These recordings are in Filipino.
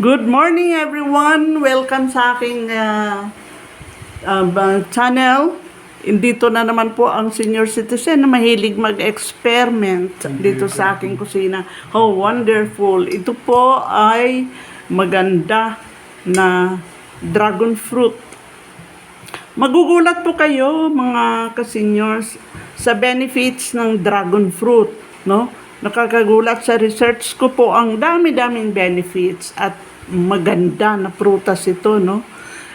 Good morning everyone! Welcome sa aking channel. Dito na naman po ang senior citizen na mahilig mag-experiment dito sa aking kusina. Oh, wonderful! Ito po ay maganda na dragon fruit. Magugulat po kayo mga ka-seniors sa benefits ng dragon fruit, no? Nakakagulat sa research ko po ang dami-daming benefits at maganda na prutas ito, no?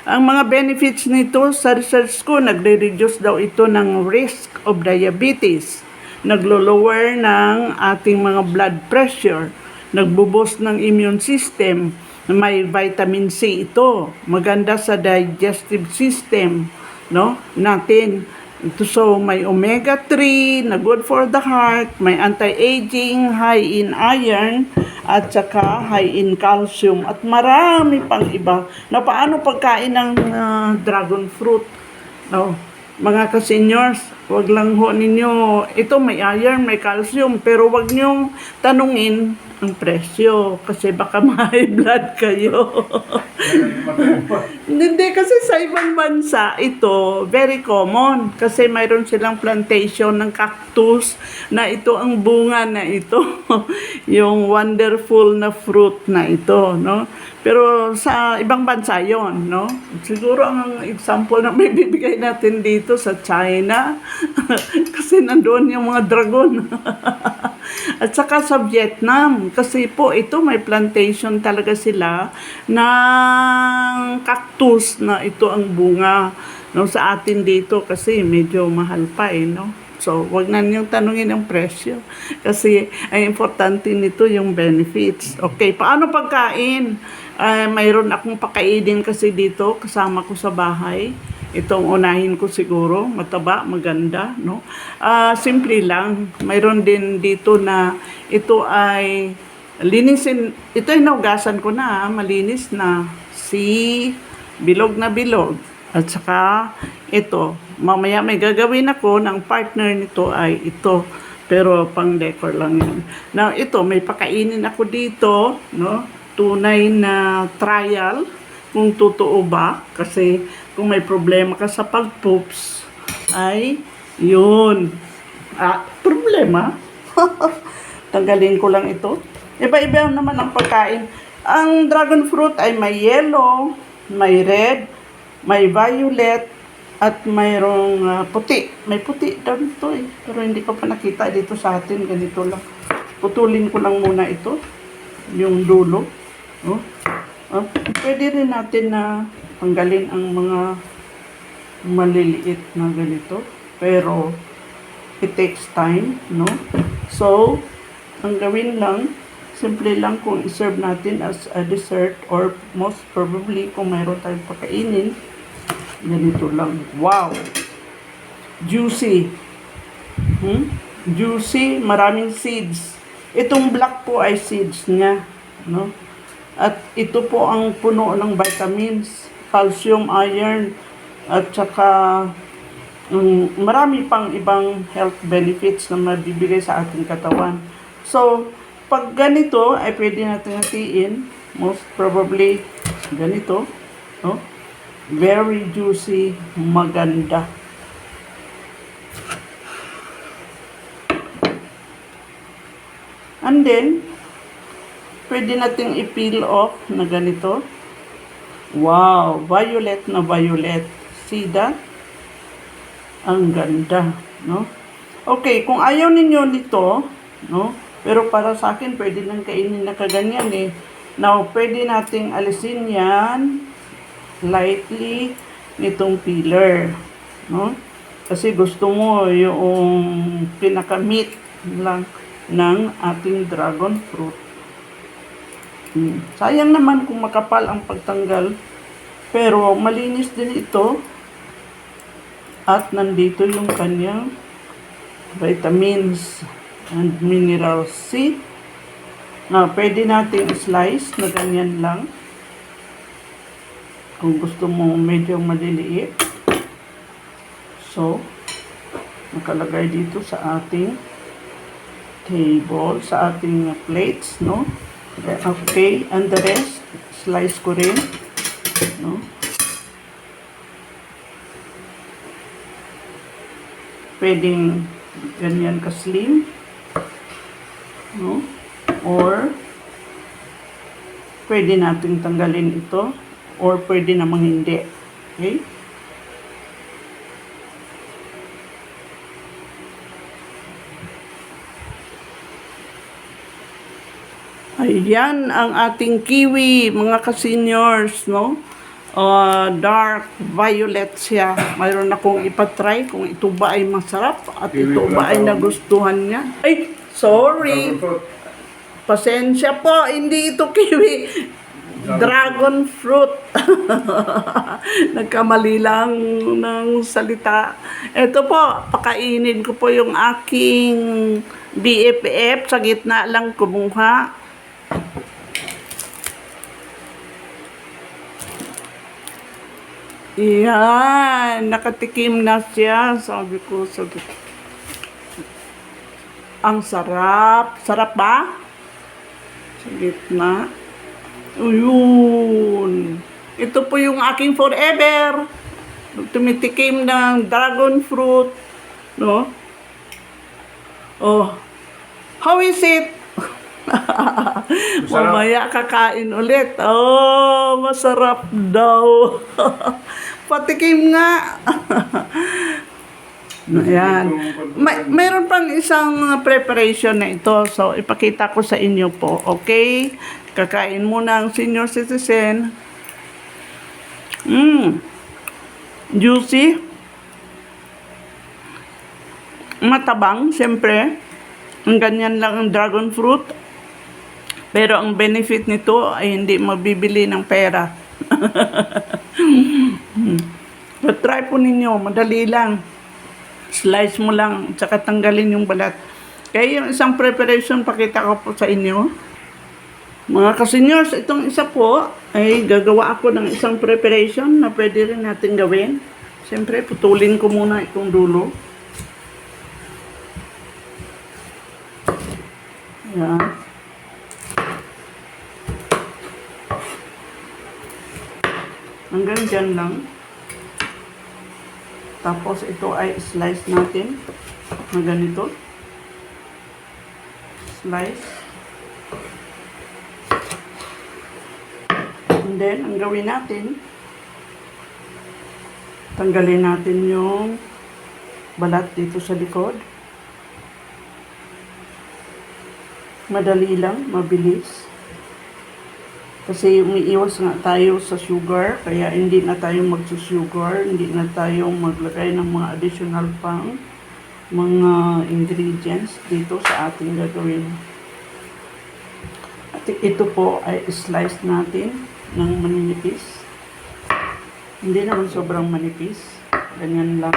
Ang mga benefits nito sa research ko, nagre-reduce daw ito ng risk of diabetes, naglo-lower ng ating mga blood pressure, nagbo-boost ng immune system, may vitamin C ito, maganda sa digestive system, no? Natin. So, may omega-3 na good for the heart, may anti-aging, high in iron, at saka high in calcium, at marami pang iba. Na paano pagkain ng dragon fruit? No? Mga ka-seniors, wag lang ho ninyo, ito may iron, may calcium, pero wag nyong tanungin ang presyo kasi baka ma-high blood kayo. Hindi kasi sa ibang bansa ito very common kasi mayroon silang plantation ng cactus na ito ang bunga na ito yung wonderful na fruit na ito, no? Pero sa ibang bansa yon, no? Siguro ang example na may bibigay natin dito sa China kasi nandoon yung mga dragon. At saka sa Vietnam, kasi po ito may plantation talaga sila ng cactus na ito ang bunga. No, sa atin dito kasi medyo mahal pa no. So, wag na niyong tanungin ang presyo kasi ay importante nito yung benefits. Okay, paano pagkain? Mayroon akong pakainin kasi dito kasama ko sa bahay. Itong unahin ko siguro, mataba, maganda, no? Simple lang. Mayroon din dito na ito ay linisin. Ito ay naugasan ko na, malinis na. Bilog na bilog. At saka ito, mamaya may gagawin ako ng partner nito ay ito. Pero pang decor lang yun. Now, ito, may pakainin ako dito, no? Tunay na trial kung totoo ba. Kasi kung may problema ka sa pag-poops, ay yun. Problema. Tanggalin ko lang ito. Iba-iba naman ang pagkain. Ang dragon fruit ay may yellow, may red, may violet, at mayroong puti. May puti daw ito pero hindi ko pa nakita dito sa atin. Ganito lang. Putulin ko lang muna ito. Yung dulo. Oh. Pwede rin natin na tanggalin ang mga maliliit na ganito. Pero, it takes time, no? So, ang gawin lang, simple lang kung iserve natin as a dessert or most probably kung mayroon tayong pakainin, ganito lang. Wow! Juicy. Juicy, maraming seeds. Itong black po ay seeds niya, no? At ito po ang puno ng vitamins, calcium, iron, at saka marami pang ibang health benefits na mabibigay sa ating katawan. So, pag ganito, ay pwede natin hatiin, most probably ganito, no? Very juicy, maganda. And then, pwede nating i-peel off na ganito. Wow, violet na violet. See that? Ang ganda, no? Okay, kung ayaw ninyo nito, no? Pero para sa akin, pwede nang kainin na kaganyan Now, pwede nating alisin yan lightly nitong peeler, no? Kasi gusto mo yung pinaka-meat lang ng ating dragon fruit. Sayang naman kung makapal ang pagtanggal, pero malinis din ito at nandito yung kanyang vitamins and minerals. See? Now, pwede natin slice na ganyan lang kung gusto mo medyo maliliit. So, nakalagay dito sa ating table, sa ating plates, no? Okay, and the rest, Slice ko rin. No? Pwedeng ganyan ka-slim. No? Or pwede natin tanggalin ito. Or pwede namang hindi. Okay? Ayan ang ating kiwi, mga ka-seniors, no? Dark violet siya. Mayroon akong ipatry kung ito ba ay masarap at Kiwi ito ba ay lang nagustuhan niya. Ay, sorry. Pasensya po, hindi ito kiwi. Dragon fruit. Nagkamali lang ng salita. Ito po, pakainin ko po yung aking BFF. Sa gitna lang kumuha. Yan, nakatikim na siya. Sabi ko. Ang sarap. Sarap ba? Sa gitna. Uyun. Ito po yung aking forever. Tumitikim ng dragon fruit. No? Oh. How is it? Mamaya kakain ulit. Oh, masarap daw. Patikim nga. Ayan. Mayroon pang isang preparation na ito. So, ipakita ko sa inyo po. Okay? Kakain muna ang senior citizen. Juicy. Matabang, siyempre. Ang ganyan lang ang dragon fruit. Pero ang benefit nito ay hindi mabibili ng pera. But try po ninyo, madali lang. Slice mo lang, tsaka tanggalin yung balat. Kaya yung isang preparation, pakita ko po sa inyo. Mga ka-seniors, itong isa po, ay gagawa ako ng isang preparation na pwede rin natin gawin. Siyempre, putulin ko muna itong dulo. Ayan. Hanggang dyan lang. Tapos ito ay slice natin na ganito. Slice. And then, ang gawin natin, tanggalin natin yung balat dito sa likod. Madali lang, mabilis. Kasi umiiwas nga tayo sa sugar, kaya hindi na tayo magsusugar, hindi na tayo maglagay ng mga additional pang mga ingredients dito sa ating gagawin. At ito po ay slice natin ng manipis. Hindi naman sobrang manipis. Ganyan lang.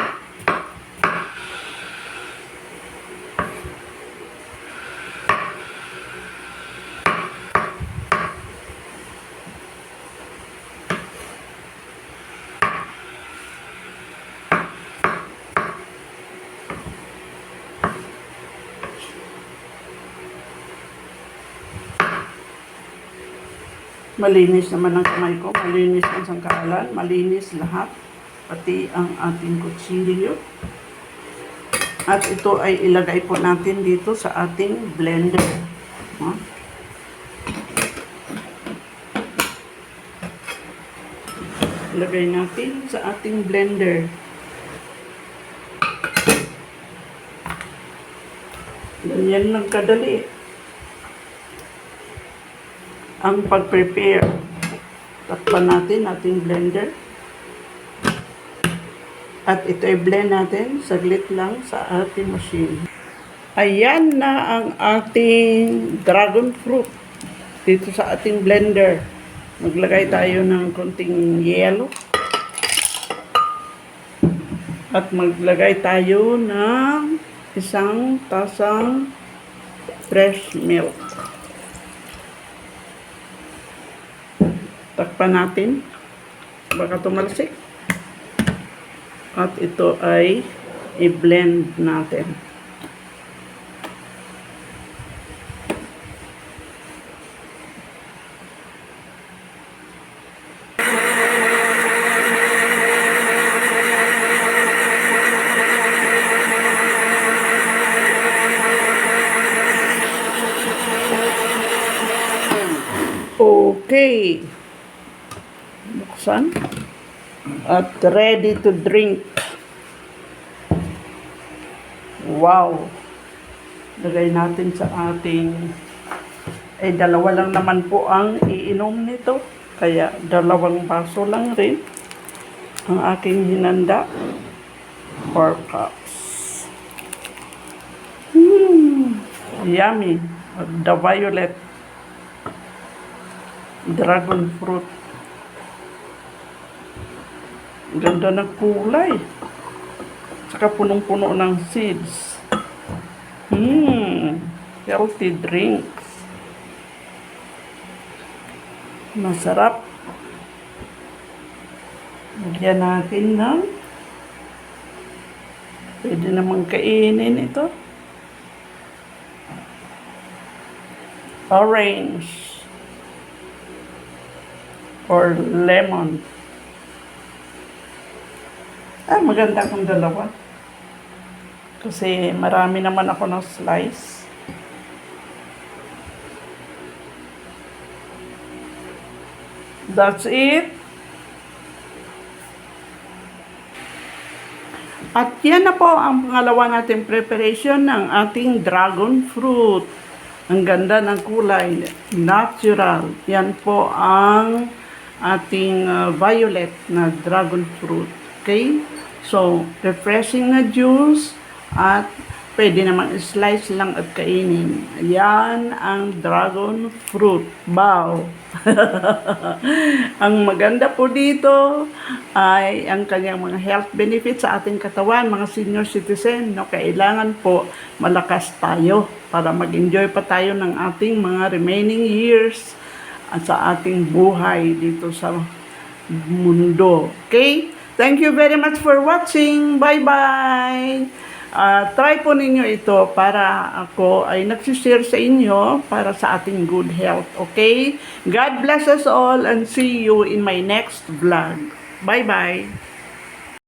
Malinis naman ang kamay ko, malinis ang sangkaalan, malinis lahat, pati ang ating kutsilyo. At ito ay ilagay po natin dito sa ating blender. Ilagay natin sa ating blender. Ganyan lang kadali ang pag-prepare. Takpan natin ating blender. At ito ay blend natin saglit lang sa ating machine. Ayan na ang ating dragon fruit dito sa ating blender. Maglagay tayo ng konting yellow. At maglagay tayo ng isang tasang fresh milk. Takpan natin. Baka tumalsik. At ito ay i-blend natin. Okay. Buksan. At ready to drink. Wow. Lagay natin sa ating... dalawa lang naman po ang iinom nito. Kaya 2 baso lang rin ang aking hinanda. 4 cups. Yummy. The violet dragon fruit. Ganda ng kulay. Saka punong-puno ng seeds. Healthy drinks. Masarap. Lagyan natin ng pwede namang kainin ito. Orange or lemon. Maganda kung dalawa. Kasi marami naman ako ng slice. That's it. At yan na po ang pangalawa nating preparation ng ating dragon fruit. Ang ganda ng kulay, natural. Yan po ang ating violet na dragon fruit. Okay? So, refreshing na juice at pwede naman slice lang at kainin. Yan ang dragon fruit. Wow! Ang maganda po dito ay ang kanyang mga health benefits sa ating katawan, mga senior citizen. No? Kailangan po malakas tayo para mag-enjoy pa tayo ng ating mga remaining years at sa ating buhay dito sa mundo. Okay? Thank you very much for watching. Bye-bye! Try po ninyo ito para ako ay nagsishare sa inyo para sa ating good health. Okay? God bless us all and see you in my next vlog. Bye-bye!